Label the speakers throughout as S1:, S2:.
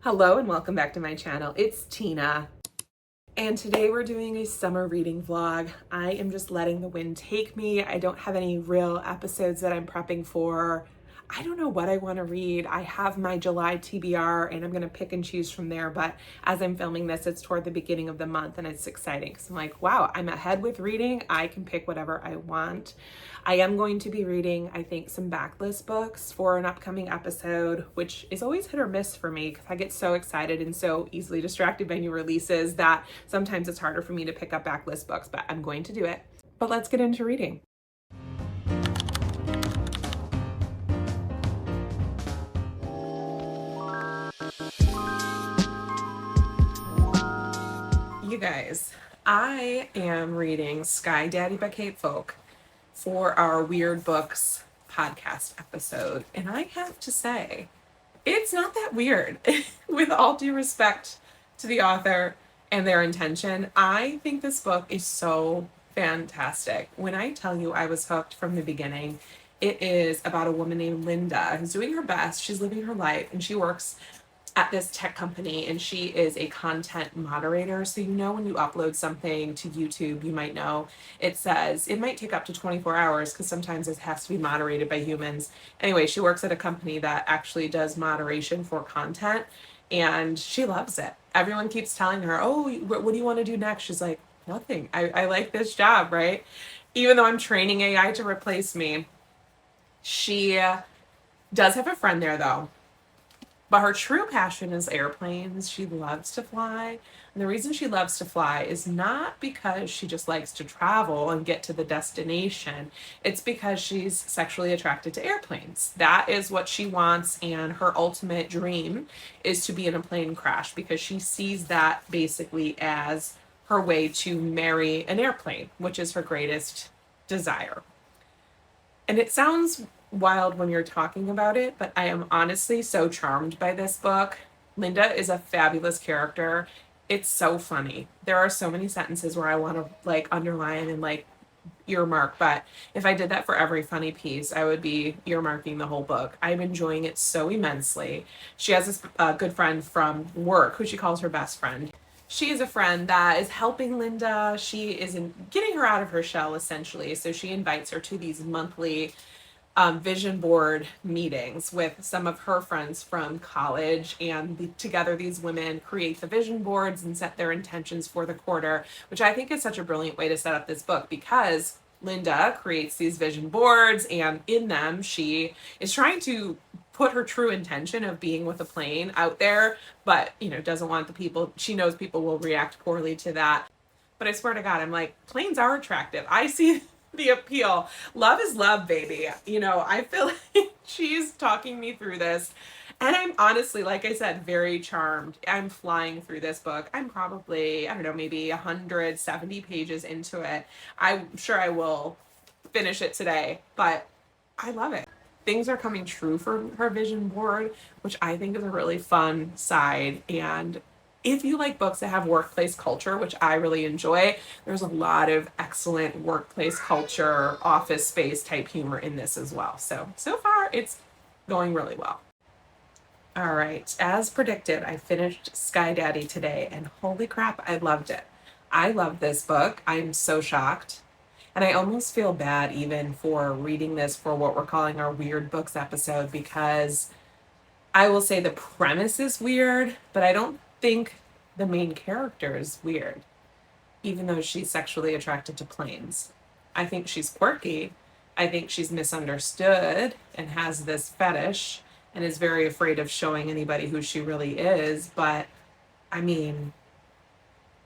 S1: Hello and welcome back to my channel. It's Tina. And today we're doing a summer reading vlog. I am just letting the wind take me. I don't have any real episodes that I'm prepping for. I don't know what I want to read. I have my July TBR and I'm going to pick and choose from there. But as I'm filming this, it's toward the beginning of the month and it's exciting because I'm like, wow, I'm ahead with reading. I can pick whatever I want. I am going to be reading, I think, some backlist books for an upcoming episode, which is always hit or miss for me because I get so excited and so easily distracted by new releases that sometimes it's harder for me to pick up backlist books, but I'm going to do it. But let's get into reading. You guys, I am reading Sky Daddy by Kate Folk for our Weird Books podcast episode. And I have to say, it's not that weird. With all due respect to the author and their intention, I think this book is so fantastic. When I tell you I was hooked from the beginning, it is about a woman named Linda who's doing her best. She's living her life and she works at this tech company and she is a content moderator. So when you upload something to YouTube, you might know it says it might take up to 24 hours because sometimes it has to be moderated by humans. Anyway, she works at a company that actually does moderation for content and she loves it. Everyone keeps telling her, oh, what do you want to do next? She's like, nothing. I like this job, right? Even though I'm training AI to replace me. She does have a friend there though. But her true passion is airplanes. She loves to fly. And the reason she loves to fly is not because she just likes to travel and get to the destination. It's because she's sexually attracted to airplanes. That is what she wants. And her ultimate dream is to be in a plane crash because she sees that basically as her way to marry an airplane, which is her greatest desire. And it sounds wild when you're talking about it, but I am honestly so charmed by this book. Linda is a fabulous character. It's so funny. There are so many sentences where I want to underline and earmark, but if I did that for every funny piece, I would be earmarking the whole book. I'm enjoying it so immensely. She has this good friend from work who she calls her best friend. She is a friend that is helping Linda. She is getting her out of her shell, essentially. So she invites her to these monthly vision board meetings with some of her friends from college, and together these women create the vision boards and set their intentions for the quarter, which I think is such a brilliant way to set up this book because Linda creates these vision boards and in them she is trying to put her true intention of being with a plane out there, but doesn't want she knows people will react poorly to that. But I swear to God, I'm like, planes are attractive. I see the appeal. Love is love, baby. I feel like she's talking me through this. And I'm honestly, like I said, very charmed. I'm flying through this book. I'm probably, I don't know, maybe 170 pages into it. I'm sure I will finish it today, but I love it. Things are coming true for her vision board, which I think is a really fun side. And if you like books that have workplace culture, which I really enjoy, there's a lot of excellent workplace culture, office space type humor in this as well. So far it's going really well. All right, as predicted, I finished Sky Daddy today and holy crap, I loved it. I love this book. I'm so shocked. And I almost feel bad even for reading this for what we're calling our Weird Books episode because I will say the premise is weird, but I don't think the main character is weird, even though she's sexually attracted to planes. I think she's quirky. I think she's misunderstood and has this fetish and is very afraid of showing anybody who she really is. But I mean,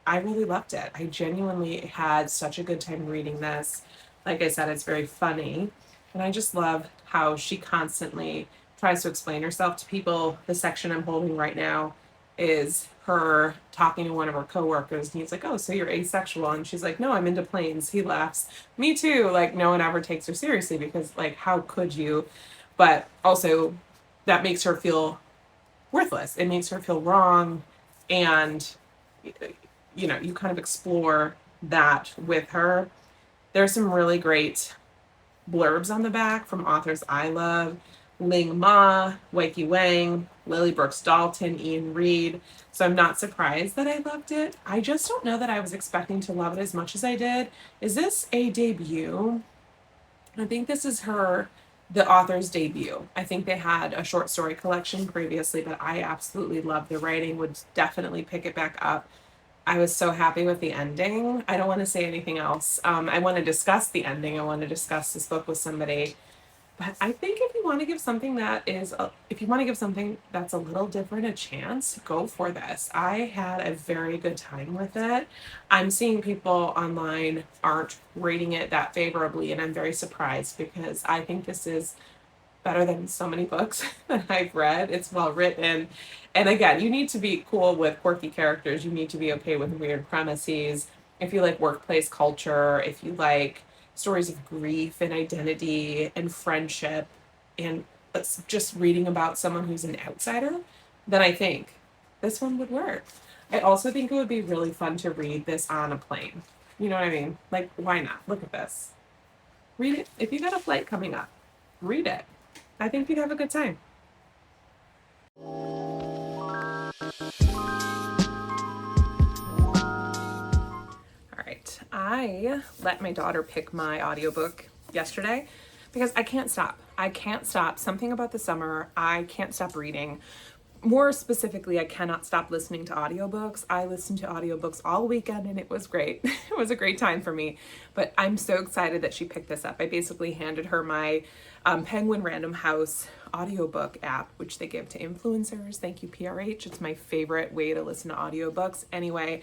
S1: I really loved it. I genuinely had such a good time reading this. Like I said, it's very funny. And I just love how she constantly tries to explain herself to people. The section I'm holding right now is her talking to one of her coworkers and he's like, oh, so you're asexual? And she's like, no, I'm into planes. He laughs. Me too. No one ever takes her seriously because how could you? But also that makes her feel worthless. It makes her feel wrong. And you kind of explore that with her. There's some really great blurbs on the back from authors I love. Ling Ma, Weiki Wang, Lily Brooks Dalton, Ian Reed. So I'm not surprised that I loved it. I just don't know that I was expecting to love it as much as I did. Is this a debut? I think this is the author's debut. I think they had a short story collection previously, but I absolutely love the writing, would definitely pick it back up. I was so happy with the ending. I don't want to say anything else. I want to discuss the ending. I want to discuss this book with somebody. But I think if you want to give something if you want to give something that's a little different a chance, go for this. I had a very good time with it. I'm seeing people online aren't rating it that favorably, and I'm very surprised because I think this is better than so many books that I've read. It's well written. And again, you need to be cool with quirky characters. You need to be okay with weird premises. If you like workplace culture, if you like stories of grief and identity and friendship and just reading about someone who's an outsider, then I think this one would work. I also think it would be really fun to read this on a plane. You know what I mean? Like, why not? Look at this. Read it. If you got a flight coming up, read it. I think you'd have a good time. All right. I let my daughter pick my audiobook yesterday because I can't stop. I can't stop. Something about the summer, I can't stop reading. More specifically, I cannot stop listening to audiobooks. I listened to audiobooks all weekend and it was great. It was a great time for me, but I'm so excited that she picked this up. I basically handed her my Penguin Random House audiobook app, which they give to influencers. Thank you, PRH. It's my favorite way to listen to audiobooks. Anyway,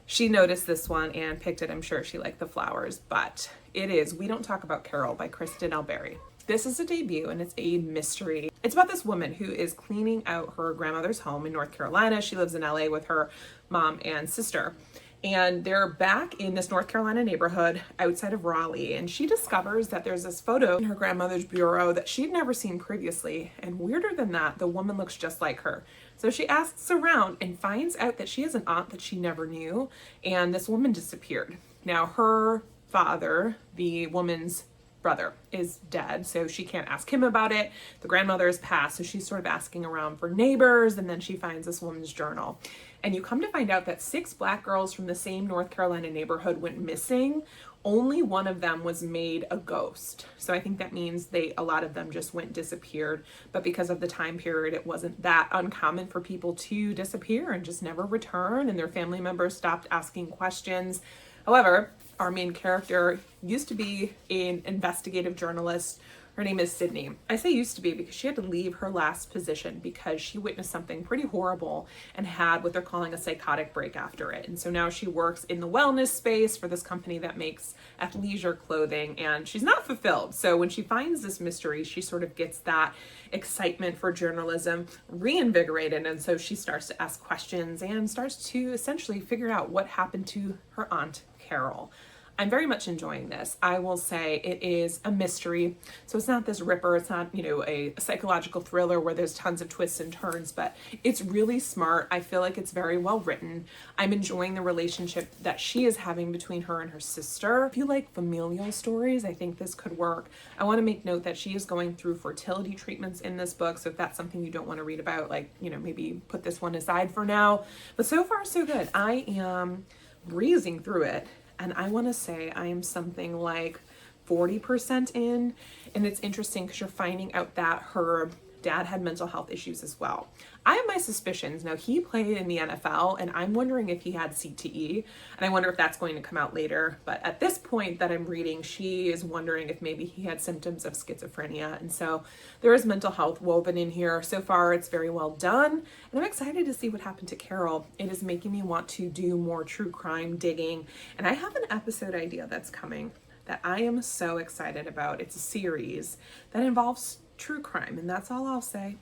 S1: she noticed this one and picked it. I'm sure she liked the flowers, but it is We Don't Talk About Carol by Kristen Elberry. This is a debut and it's a mystery. It's about this woman who is cleaning out her grandmother's home in North Carolina. She lives in LA with her mom and sister. And they're back in this North Carolina neighborhood outside of Raleigh. And she discovers that there's this photo in her grandmother's bureau that she'd never seen previously. And weirder than that, the woman looks just like her. So she asks around and finds out that she has an aunt that she never knew. And this woman disappeared. Now her father, the woman's brother, is dead, so she can't ask him about it. The grandmother has passed, so she's sort of asking around for neighbors, and then she finds this woman's journal. And you come to find out that 6 Black girls from the same North Carolina neighborhood went missing. Only one of them was made a ghost. So I think that means a lot of them just disappeared. But because of the time period, it wasn't that uncommon for people to disappear and just never return, and their family members stopped asking questions. However, our main character used to be an investigative journalist. Her name is Sydney. I say used to be because she had to leave her last position because she witnessed something pretty horrible and had what they're calling a psychotic break after it. And so now she works in the wellness space for this company that makes athleisure clothing, and she's not fulfilled. So when she finds this mystery, she sort of gets that excitement for journalism reinvigorated. And so she starts to ask questions and starts to essentially figure out what happened to her aunt, Carol. I'm very much enjoying this. I will say it is a mystery. So it's not this ripper. It's not, a psychological thriller where there's tons of twists and turns, but it's really smart. I feel like it's very well written. I'm enjoying the relationship that she is having between her and her sister. If you like familial stories, I think this could work. I want to make note that she is going through fertility treatments in this book. So if that's something you don't want to read about, maybe put this one aside for now. But so far, so good. I am breezing through it. And I want to say I am something like 40% in. And it's interesting because you're finding out that her dad had mental health issues as well. I have my suspicions. Now, he played in the NFL, and I'm wondering if he had CTE, and I wonder if that's going to come out later. But at this point that I'm reading, she is wondering if maybe he had symptoms of schizophrenia. And so there is mental health woven in here. So far, it's very well done, and I'm excited to see what happened to Carol. It is making me want to do more true crime digging, and I have an episode idea that's coming that I am so excited about. It's a series that involves true crime, and that's all I'll say.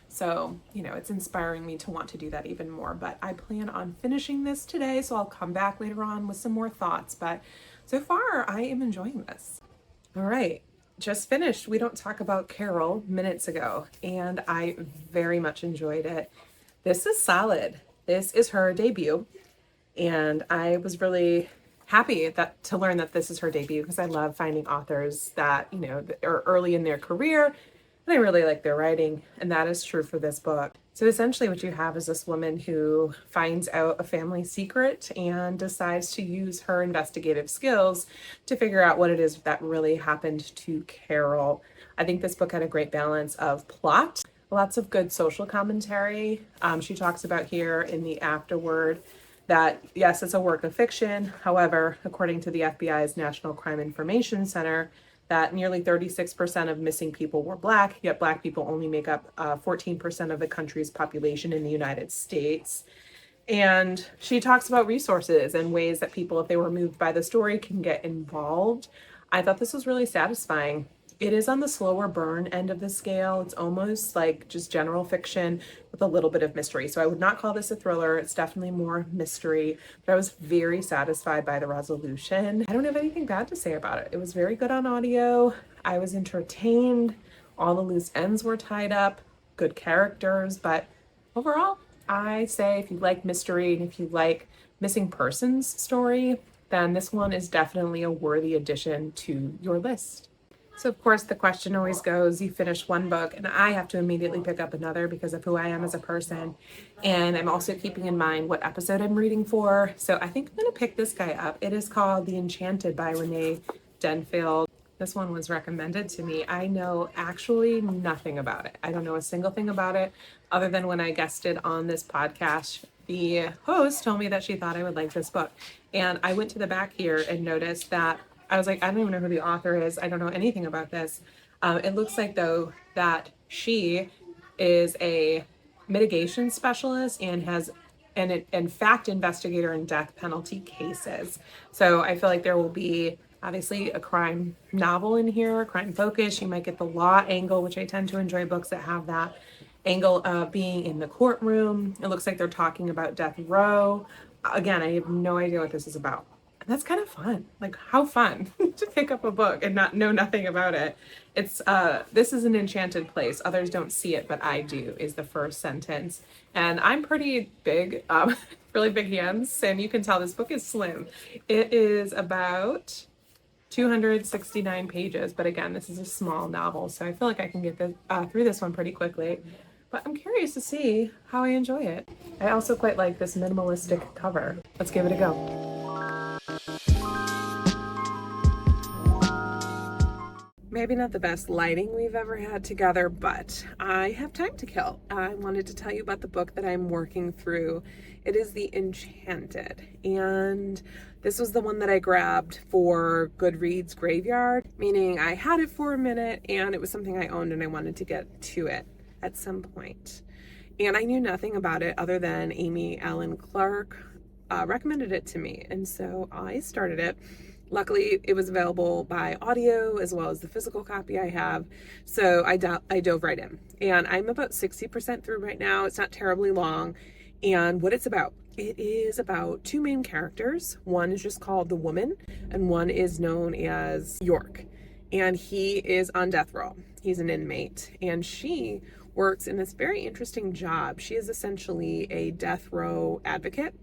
S1: So, it's inspiring me to want to do that even more, but I plan on finishing this today, so I'll come back later on with some more thoughts, but so far I am enjoying this. All right, just finished We Don't Talk About Carol minutes ago, and I very much enjoyed it. This is solid. This is her debut, and I was really happy to learn that this is her debut because I love finding authors that, are early in their career. I really like their writing, and that is true for this book. So essentially what you have is this woman who finds out a family secret and decides to use her investigative skills to figure out what it is that really happened to Carol. I think this book had a great balance of plot, lots of good social commentary. She talks about here in the afterword that, yes, it's a work of fiction. However, according to the FBI's National Crime Information Center, that nearly 36% of missing people were Black, yet Black people only make up 14% of the country's population in the United States. And she talks about resources and ways that people, if they were moved by the story, can get involved. I thought this was really satisfying. It is on the slower burn end of the scale. It's almost like just general fiction with a little bit of mystery. So I would not call this a thriller. It's definitely more mystery, but I was very satisfied by the resolution. I don't have anything bad to say about it. It was very good on audio. I was entertained. All the loose ends were tied up, good characters, but overall, I say if you like mystery and if you like missing persons story, then this one is definitely a worthy addition to your list. So of course the question always goes, you finish one book and I have to immediately pick up another because of who I am as a person. And I'm also keeping in mind what episode I'm reading for. So I think I'm going to pick this guy up. It is called The Enchanted by Renee Denfield. This one was recommended to me. I know actually nothing about it. I don't know a single thing about it other than when I guested on this podcast. The host told me that she thought I would like this book. And I went to the back here and noticed that I was like, I don't even know who the author is. I don't know anything about this. It looks like, though, that she is a mitigation specialist and has an fact investigator in death penalty cases. So I feel like there will be obviously a crime novel in here, crime focus. You might get the law angle, which I tend to enjoy books that have that angle of being in the courtroom. It looks like they're talking about death row. Again, I have no idea what this is about. And that's kind of fun. Like, how fun to pick up a book and not know nothing about it. It's this is an enchanted place. Others don't see it, but I do, is the first sentence. And I'm pretty big, really big hands, and you can tell this book is slim. It is about 269 pages, but again, this is a small novel, so I feel like I can get through this one pretty quickly. But I'm curious to see how I enjoy it. I also quite like this minimalistic cover. Let's give it a go. Maybe not the best lighting we've ever had together, but I have time to kill. I wanted to tell you about the book that I'm working through. It is The Enchanted, and this was the one that I grabbed for Goodreads Graveyard, meaning I had it for a minute and it was something I owned and I wanted to get to it at some point. And I knew nothing about it other than Amy Allen Clark recommended it to me, and so I started it. Luckily, it was available by audio as well as the physical copy I have, so I dove right in. And I'm about 60% through right now. It's not terribly long. And what it's about, it is about two main characters. One is just called The Woman, and one is known as York. And he is on death row. He's an inmate, and she works in this very interesting job. She is essentially a death row advocate.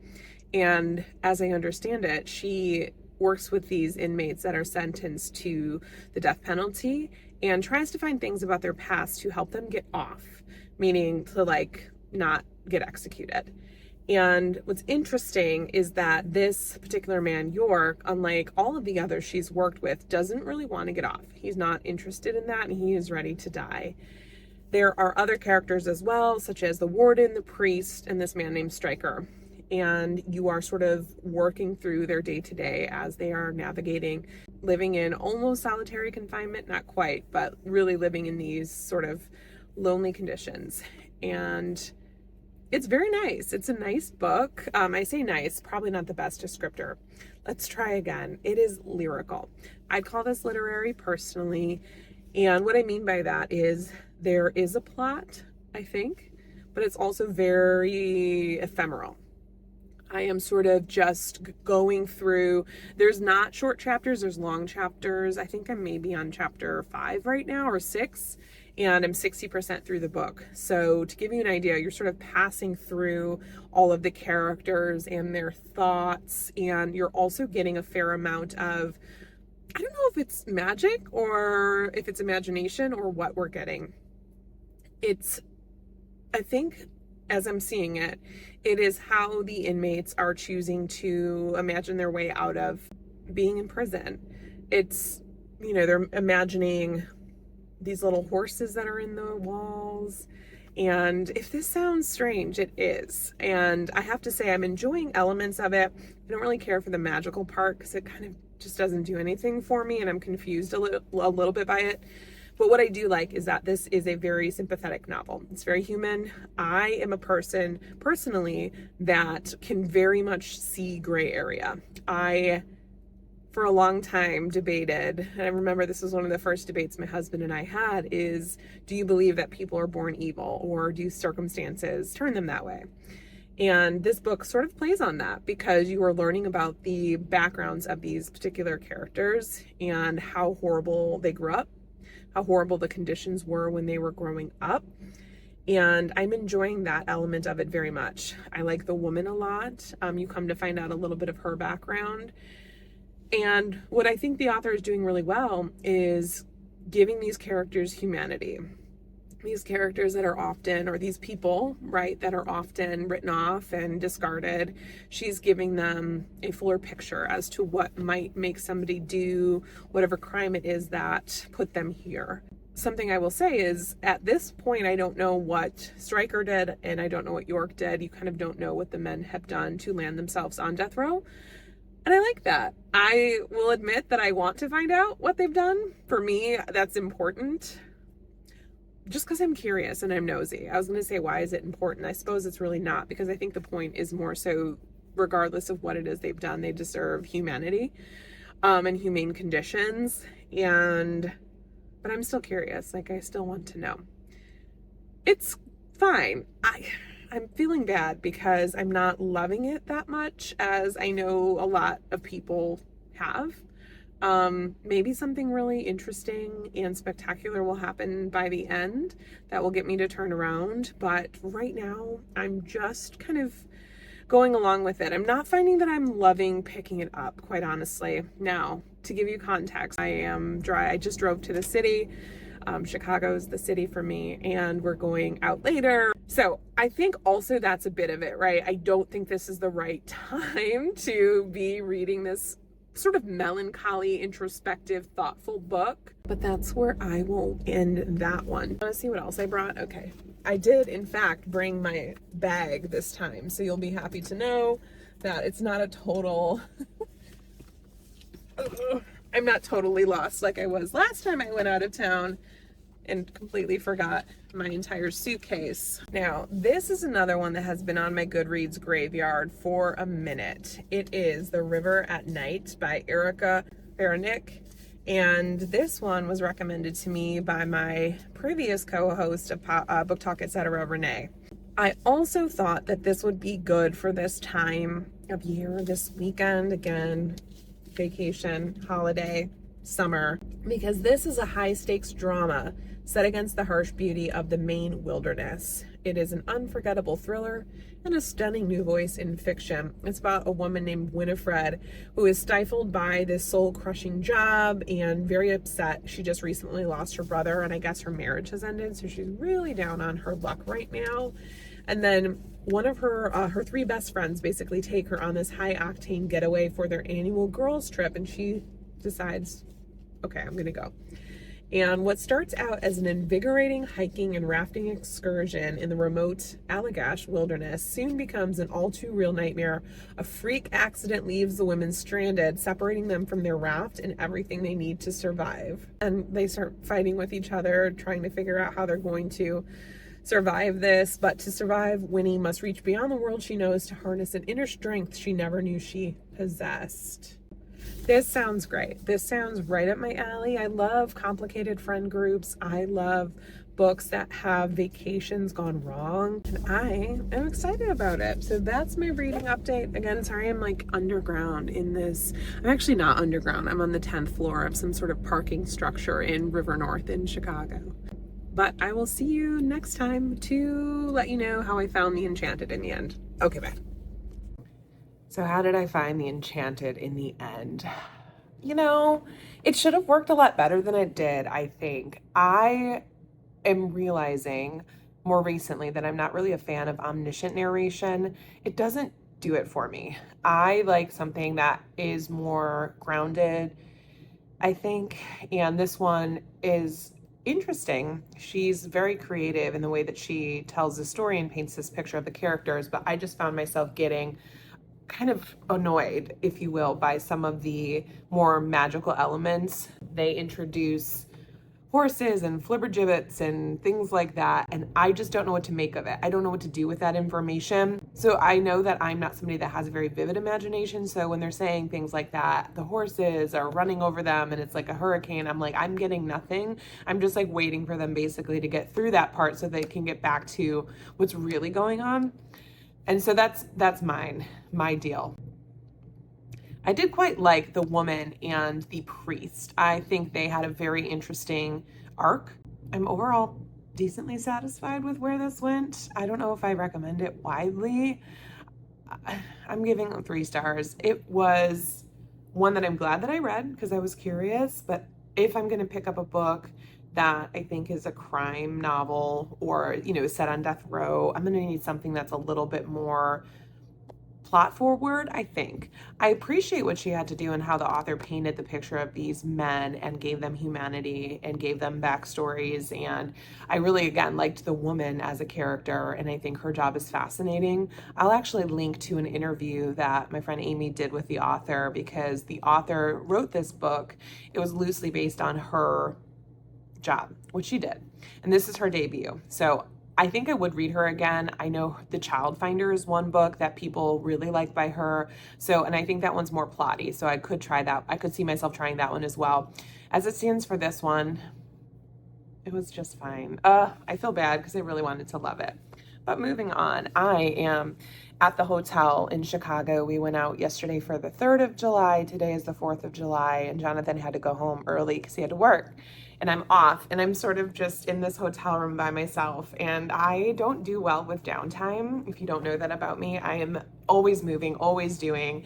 S1: And as I understand it, she works with these inmates that are sentenced to the death penalty and tries to find things about their past to help them get off, meaning to like not get executed. And what's interesting is that this particular man, York, unlike all of the others she's worked with, doesn't really want to get off. He's not interested in that, and he is ready to die. There are other characters as well, such as the warden, the priest, and this man named Stryker. And you are sort of working through their day-to-day as they are navigating living in almost solitary confinement, not quite, but really living in these sort of lonely conditions. And it's very nice. It's a nice book. I say nice, probably not the best descriptor. Let's try again. It is lyrical. I'd call this literary personally. And what I mean by that is there is a plot, I think, but it's also very ephemeral. I am sort of just going through, there's not short chapters, there's long chapters. I think I'm maybe on chapter 5 right now, or 6, and I'm 60% through the book. So to give you an idea, you're sort of passing through all of the characters and their thoughts, and you're also getting a fair amount of, I don't know if it's magic or if it's imagination or what we're getting. I think as I'm seeing it, it is how the inmates are choosing to imagine their way out of being in prison. It's, they're imagining these little horses that are in the walls. And if this sounds strange, it is. And I have to say, I'm enjoying elements of it. I don't really care for the magical part because it kind of just doesn't do anything for me, and I'm confused a little bit by it. But what I do like is that this is a very sympathetic novel. It's very human. I am a person, personally, that can very much see gray area. I, for a long time, debated, and I remember this was one of the first debates my husband and I had, is, do you believe that people are born evil, or do circumstances turn them that way? And this book sort of plays on that, because you are learning about the backgrounds of these particular characters and how horrible they grew up, how horrible the conditions were when they were growing up. And I'm enjoying that element of it very much. I like the woman a lot. You come to find out a little bit of her background. And what I think the author is doing really well is giving these characters humanity. These characters that are often, or these people, right, that are often written off and discarded, she's giving them a fuller picture as to what might make somebody do whatever crime it is that put them here. Something I will say is, at this point, I don't know what Stryker did, and I don't know what York did. You kind of don't know what the men have done to land themselves on death row. And I like that. I will admit that I want to find out what they've done. For me, that's important. Just because I'm curious and I'm nosy. I was going to say, why is it important? I suppose it's really not, because I think the point is more so, regardless of what it is they've done, they deserve humanity, and humane conditions. But I'm still curious. Like, I still want to know. It's fine. I'm feeling bad because I'm not loving it that much, as I know a lot of people have. Maybe something really interesting and spectacular will happen by the end that will get me to turn around. But right now, I'm just kind of going along with it. I'm not finding that I'm loving picking it up, quite honestly. Now, to give you context, I just drove to the city. Chicago's the city for me, and we're going out later. So I think also that's a bit of it, right? I don't think this is the right time to be reading this sort of melancholy, introspective, thoughtful book. But that's where I will end that one. Want to see what else I brought? Okay. I did, in fact, bring my bag this time. So you'll be happy to know that it's not a total... I'm not totally lost like I was last time I went out of town and completely forgot my entire suitcase. Now, this is another one that has been on my Goodreads graveyard for a minute. It is The River at Night by Erica Berenick. And this one was recommended to me by my previous co-host of Book Talk, etc., Renee. I also thought that this would be good for this time of year, this weekend, again, vacation, holiday, summer, because this is a high-stakes drama set against the harsh beauty of the Maine wilderness. It is an unforgettable thriller and a stunning new voice in fiction. It's about a woman named Winifred who is stifled by this soul-crushing job and very upset. She just recently lost her brother, and I guess her marriage has ended, so she's really down on her luck right now. And then one of her three best friends basically take her on this high-octane getaway for their annual girls' trip, and she decides, okay, I'm gonna go. And what starts out as an invigorating hiking and rafting excursion in the remote Allagash wilderness soon becomes an all-too-real nightmare. A freak accident leaves the women stranded, separating them from their raft and everything they need to survive. And they start fighting with each other, trying to figure out how they're going to survive this. But to survive, Winnie must reach beyond the world she knows to harness an inner strength she never knew she possessed. This sounds great. This sounds right up my alley. I love complicated friend groups. I love books that have vacations gone wrong, and I am excited about it. So that's my reading update. Again, sorry I'm like underground in this. I'm actually not underground. I'm on the 10th floor of some sort of parking structure in River North in Chicago. But I will see you next time to let you know how I found the Enchanted in the end. Okay, bye. So how did I find the Enchanted in the end? You know, it should have worked a lot better than it did, I think. I am realizing more recently that I'm not really a fan of omniscient narration. It doesn't do it for me. I like something that is more grounded, I think, and this one is interesting. She's very creative in the way that she tells the story and paints this picture of the characters, but I just found myself getting kind of annoyed, if you will, by some of the more magical elements. They introduce horses and flibbergibbets and things like that, and I just don't know what to make of it. I don't know what to do with that information. So I know that I'm not somebody that has a very vivid imagination, so when they're saying things like that, the horses are running over them and it's like a hurricane, I'm like, I'm getting nothing. I'm just like waiting for them basically to get through that part so they can get back to what's really going on. And so that's my deal. I did quite like the woman and the priest. I think they had a very interesting arc. I'm overall decently satisfied with where this went. I don't know if I recommend it widely. I'm giving it 3 stars. It was one that I'm glad that I read because I was curious, but if I'm going to pick up a book that I think is a crime novel or, set on death row, I'm going to need something that's a little bit more plot forward, I think. I appreciate what she had to do and how the author painted the picture of these men and gave them humanity and gave them backstories. And I really, again, liked the woman as a character, and I think her job is fascinating. I'll actually link to an interview that my friend Amy did with the author because the author wrote this book. It was loosely based on her job, which she did. And this is her debut. So I think I would read her again. I know The Child Finder is one book that people really like by her. So, and I think that one's more plotty. So I could try that. I could see myself trying that one as well. As it stands for this one, it was just fine. I feel bad because I really wanted to love it. But moving on, I am at the hotel in Chicago. We went out yesterday for the 3rd of July. Today is the 4th of July, and Jonathan had to go home early because he had to work. And I'm off, and I'm sort of just in this hotel room by myself, and I don't do well with downtime. If you don't know that about me, I am always moving, always doing.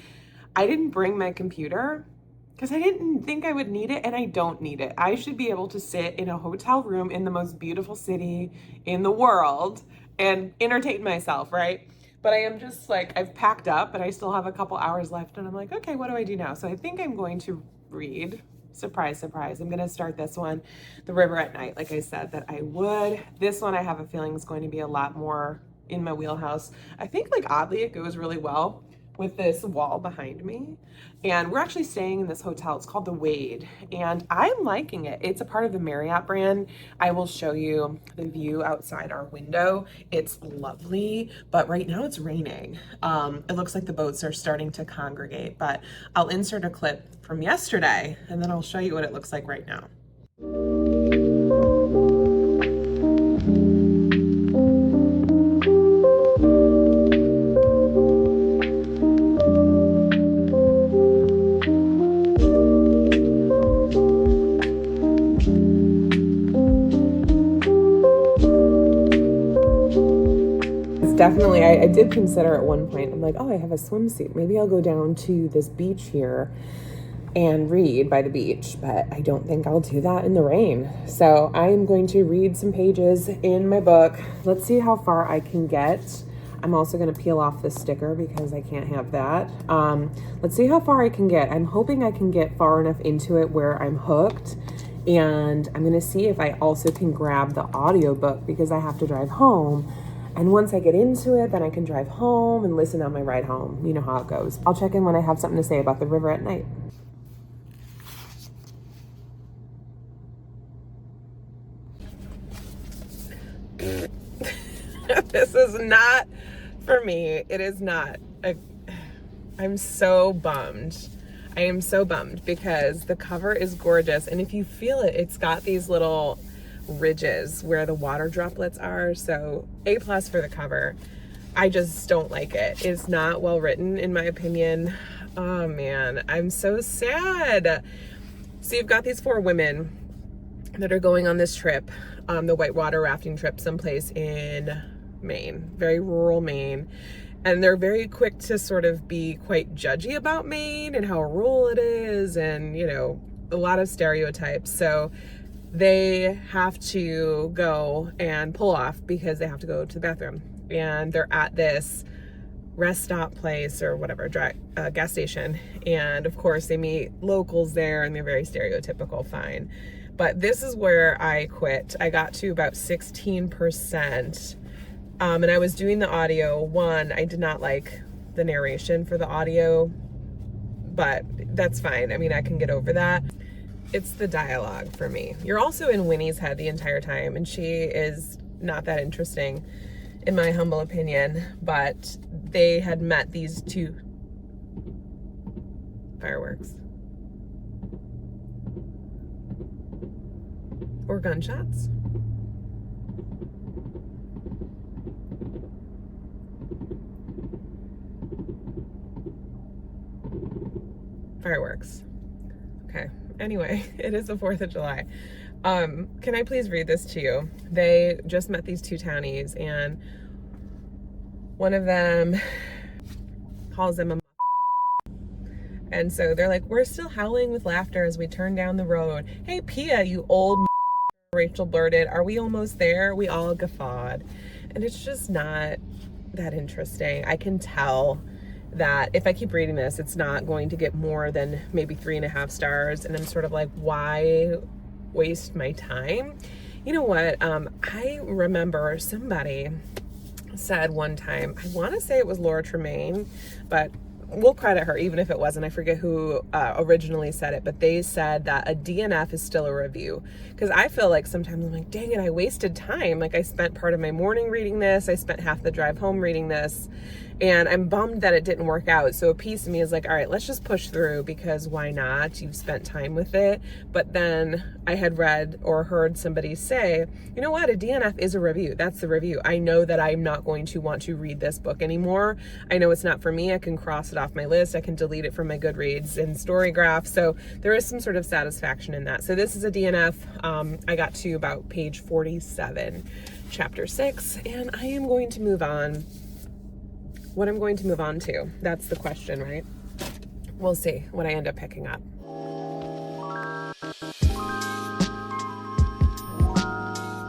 S1: I didn't bring my computer because I didn't think I would need it, and I don't need it. I should be able to sit in a hotel room in the most beautiful city in the world and entertain myself, right? But I am just like, I've packed up, but I still have a couple hours left, and I'm like, okay, what do I do now? So I think I'm going to read. Surprise, surprise. I'm going to start this one, The River at Night, like I said that I would. This one I have a feeling is going to be a lot more in my wheelhouse. I think, like, oddly, it goes really well with this wall behind me. And we're actually staying in this hotel. It's called The Wade, and I'm liking it. It's a part of the Marriott brand. I will show you the view outside our window. It's lovely, but right now it's raining. It looks like the boats are starting to congregate, but I'll insert a clip from yesterday, and then I'll show you what it looks like right now. Definitely, I did consider at one point, I'm like, oh, I have a swimsuit. Maybe I'll go down to this beach here and read by the beach, but I don't think I'll do that in the rain. So I am going to read some pages in my book. Let's see how far I can get. I'm also going to peel off this sticker because I can't have that. Let's see how far I can get. I'm hoping I can get far enough into it where I'm hooked. And I'm going to see if I also can grab the audiobook because I have to drive home. And once I get into it, then I can drive home and listen on my ride home. You know how it goes. I'll check in when I have something to say about The River at Night. This is not for me. It is not. I'm so bummed. I am so bummed because the cover is gorgeous. And if you feel it, it's got these little ridges where the water droplets are. So A+ for the cover. I just don't like it. It's not well written in my opinion. Oh man, I'm so sad. So you've got these 4 women that are going on this trip, the whitewater rafting trip someplace in Maine, very rural Maine. And they're very quick to sort of be quite judgy about Maine and how rural it is and, a lot of stereotypes. So they have to go and pull off because they have to go to the bathroom. And they're at this rest stop place or whatever, gas station. And of course they meet locals there and they're very stereotypical, fine. But this is where I quit. I got to about 16%. And I was doing the audio. One, I did not like the narration for the audio, but that's fine. I mean, I can get over that. It's the dialogue for me. You're also in Winnie's head the entire time, and she is not that interesting, in my humble opinion. But they had met these two fireworks or gunshots. Fireworks. Okay. Anyway, it is the 4th of July. Can I please read this to you? They just met these two townies, and one of them calls them a and so they're like, we're still howling with laughter as we turn down the road. Hey, Pia, you old Rachel blurted. Are we almost there? We all guffawed. And it's just not that interesting. I can tell that if I keep reading this, it's not going to get more than maybe 3.5 stars. And I'm sort of like, why waste my time? You know what? I remember somebody said one time, I want to say it was Laura Tremaine, but we'll credit her even if it wasn't. I forget who originally said it, but they said that a DNF is still a review. Because I feel like sometimes I'm like, dang it, I wasted time. Like, I spent part of my morning reading this. I spent half the drive home reading this. And I'm bummed that it didn't work out. So a piece of me is like, all right, let's just push through, because why not? You've spent time with it. But then I had read or heard somebody say, you know what? A DNF is a review. That's the review. I know that I'm not going to want to read this book anymore. I know it's not for me. I can cross it off my list. I can delete it from my Goodreads and Storygraph. So there is some sort of satisfaction in that. So this is a DNF. I got to about page 47, chapter 6, and I am going to move on. What I'm going to move on to, that's the question, right? We'll see what I end up picking up.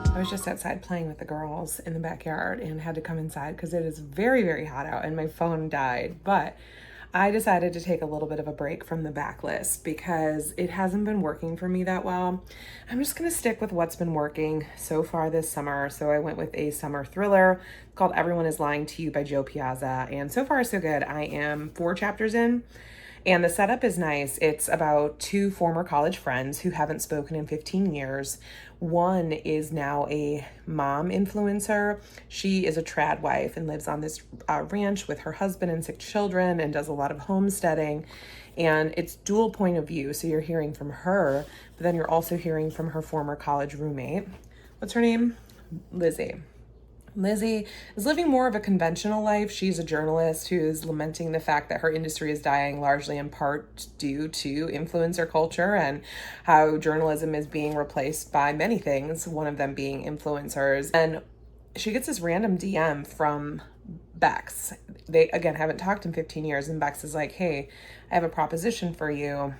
S1: I was just outside playing with the girls in the backyard and had to come inside because it is very, very hot out and my phone died. But I decided to take a little bit of a break from the backlist because it hasn't been working for me that well. I'm just going to stick with what's been working so far this summer. So I went with a summer thriller called Everyone is Lying to You by Joe Piazza. And so far so good. I am 4 chapters in. And the setup is nice. It's about 2 former college friends who haven't spoken in 15 years. One is now a mom influencer. She is a trad wife and lives on this ranch with her husband and 6 children and does a lot of homesteading. And it's dual point of view. So you're hearing from her, but then you're also hearing from her former college roommate. What's her name? Lizzie. Lizzie is living more of a conventional life. She's a journalist who is lamenting the fact that her industry is dying largely in part due to influencer culture and how journalism is being replaced by many things, one of them being influencers. And she gets this random DM from Bex. They, again, haven't talked in 15 years, and Bex is like, hey, I have a proposition for you.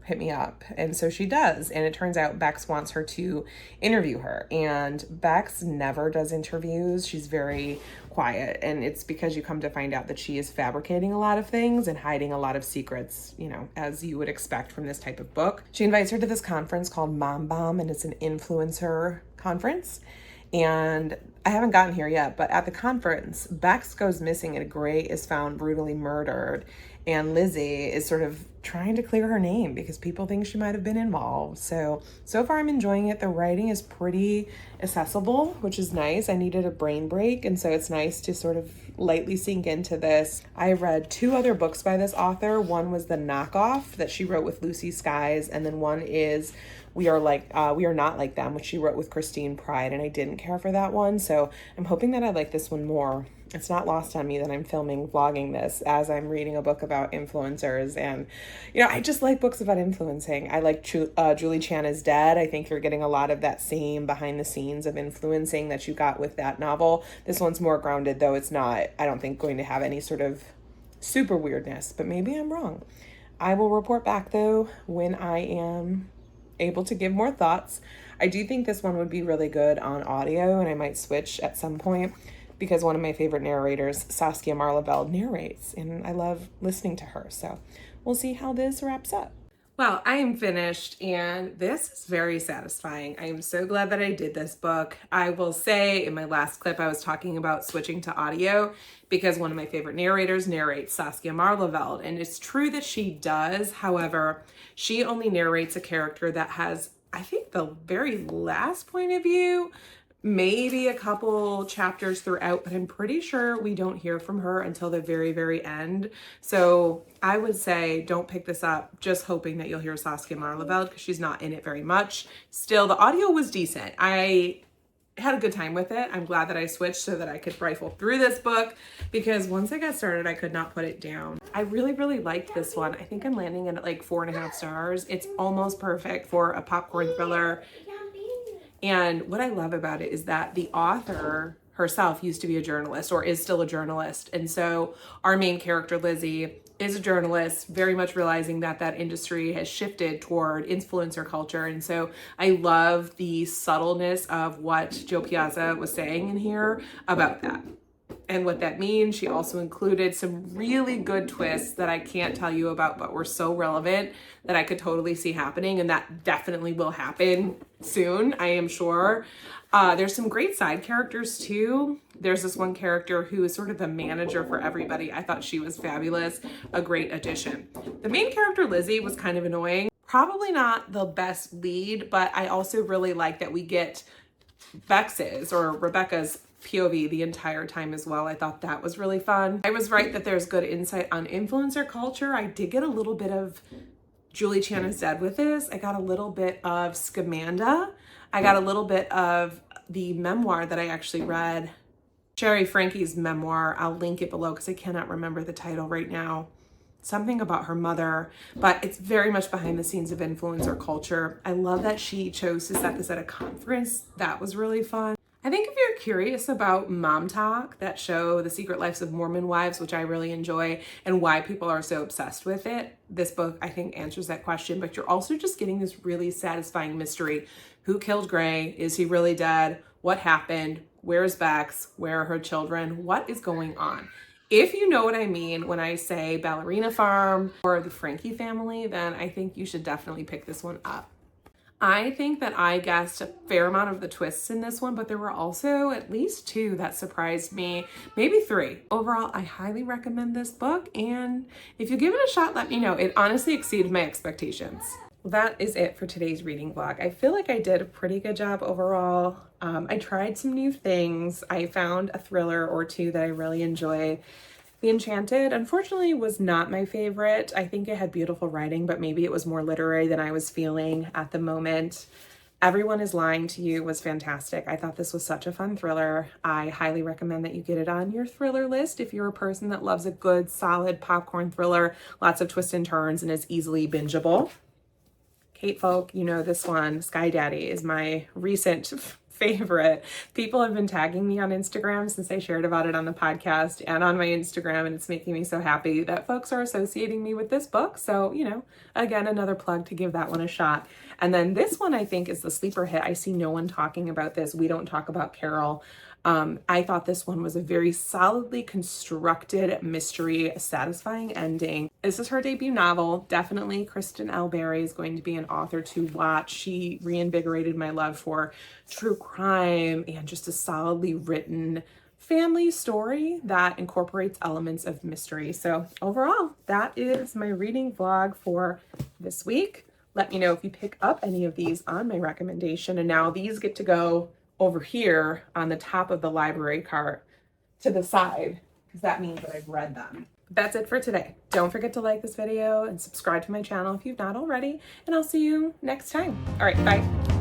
S1: Hit me up. And so she does. And it turns out Bex wants her to interview her. And Bex never does interviews. She's very quiet. And it's because you come to find out that she is fabricating a lot of things and hiding a lot of secrets, you know, as you would expect from this type of book. She invites her to this conference called Mom Bomb, and it's an influencer conference. And I haven't gotten here yet, but at the conference, Bex goes missing and Gray is found brutally murdered. And Lizzie is sort of trying to clear her name because people think she might have been involved. So far I'm enjoying it. The writing is pretty accessible, which is nice. I needed a brain break, and so it's nice to sort of lightly sink into this. I read 2 other books by this author. One was The Knockoff that she wrote with Lucy Skies, and then one is We Are Not Like Them, which she wrote with Christine Pride, and I didn't care for that one. So I'm hoping that I like this one more. It's not lost on me that I'm vlogging this as I'm reading a book about influencers. And, you know, I just like books about influencing. I like Julie Chan is Dead. I think you're getting a lot of that same behind the scenes of influencing that you got with that novel. This one's more grounded, though it's not, I don't think, going to have any sort of super weirdness, but maybe I'm wrong. I will report back, though, when I am able to give more thoughts. I do think this one would be really good on audio, and I might switch at some point because one of my favorite narrators, Saskia Marleveld, narrates, and I love listening to her. So we'll see how this wraps up. Well, I am finished, and this is very satisfying. I am so glad that I did this book. I will say in my last clip, I was talking about switching to audio because one of my favorite narrators narrates, Saskia Marleveld, and it's true that she does. However, she only narrates a character that has, I think, the very last point of view, maybe a couple chapters throughout, but I'm pretty sure we don't hear from her until the very, very end. So I would say don't pick this up just hoping that you'll hear Saskia Marleveld because she's not in it very much. Still, the audio was decent. I had a good time with it. I'm glad that I switched so that I could rifle through this book because once I got started, I could not put it down. I really, really liked this one. I think I'm landing at like 4.5 stars. It's almost perfect for a popcorn thriller. And what I love about it is that the author herself used to be a journalist or is still a journalist. And so our main character, Lizzie, is a journalist, very much realizing that that industry has shifted toward influencer culture. And so I love the subtleness of what Joe Piazza was saying in here about that and what that means. She also included some really good twists that I can't tell you about, but were so relevant that I could totally see happening, and that definitely will happen soon, I am sure. There's some great side characters too. There's this one character who is sort of the manager for everybody. I thought she was fabulous, a great addition. The main character, Lizzie, was kind of annoying. Probably not the best lead, but I also really like that we get Bex's or Rebecca's POV the entire time as well. I thought that was really fun. I was right that there's good insight on influencer culture. I did get a little bit of Julie Chan is Dead with this. I got a little bit of Scamanda. I got a little bit of the memoir that I actually read, Sherry Frankie's memoir. I'll link it below because I cannot remember the title right now. Something about her mother, but it's very much behind the scenes of influencer culture. I love that she chose to set this at a conference. That was really fun. I think if you're curious about Mom Talk, that show, The Secret Lives of Mormon Wives, which I really enjoy, and why people are so obsessed with it, this book, I think, answers that question. But you're also just getting this really satisfying mystery. Who killed Gray? Is he really dead? What happened? Where's Bex? Where are her children? What is going on? If you know what I mean when I say Ballerina Farm or the Frankie family, then I think you should definitely pick this one up. I think that I guessed a fair amount of the twists in this one, but there were also at least 2 that surprised me, maybe 3. Overall, I highly recommend this book, and if you give it a shot, let me know. It honestly exceeded my expectations. Well, that is it for today's reading vlog. I feel like I did a pretty good job overall. I tried some new things. I found a thriller or 2 that I really enjoyed. The Enchanted, unfortunately, was not my favorite. I think it had beautiful writing, but maybe it was more literary than I was feeling at the moment. Everyone is Lying to You was fantastic. I thought this was such a fun thriller. I highly recommend that you get it on your thriller list if you're a person that loves a good, solid popcorn thriller, lots of twists and turns, and is easily bingeable. Kate Folk, you know this one. Sky Daddy is my recent favorite. People have been tagging me on Instagram since I shared about it on the podcast and on my Instagram, and it's making me so happy that folks are associating me with this book. So, you know, again, another plug to give that one a shot. And then this one I think is the sleeper hit. I see no one talking about this. We Don't Talk About Carol. I thought this one was a very solidly constructed mystery, satisfying ending. This is her debut novel. Definitely Kristen L. Berry is going to be an author to watch. She reinvigorated my love for true crime and just a solidly written family story that incorporates elements of mystery. So overall, that is my reading vlog for this week. Let me know if you pick up any of these on my recommendation. And now these get to go over here on the top of the library cart to the side, because that means that I've read them. That's it for today. Don't forget to like this video and subscribe to my channel if you've not already, and I'll see you next time. All right, bye.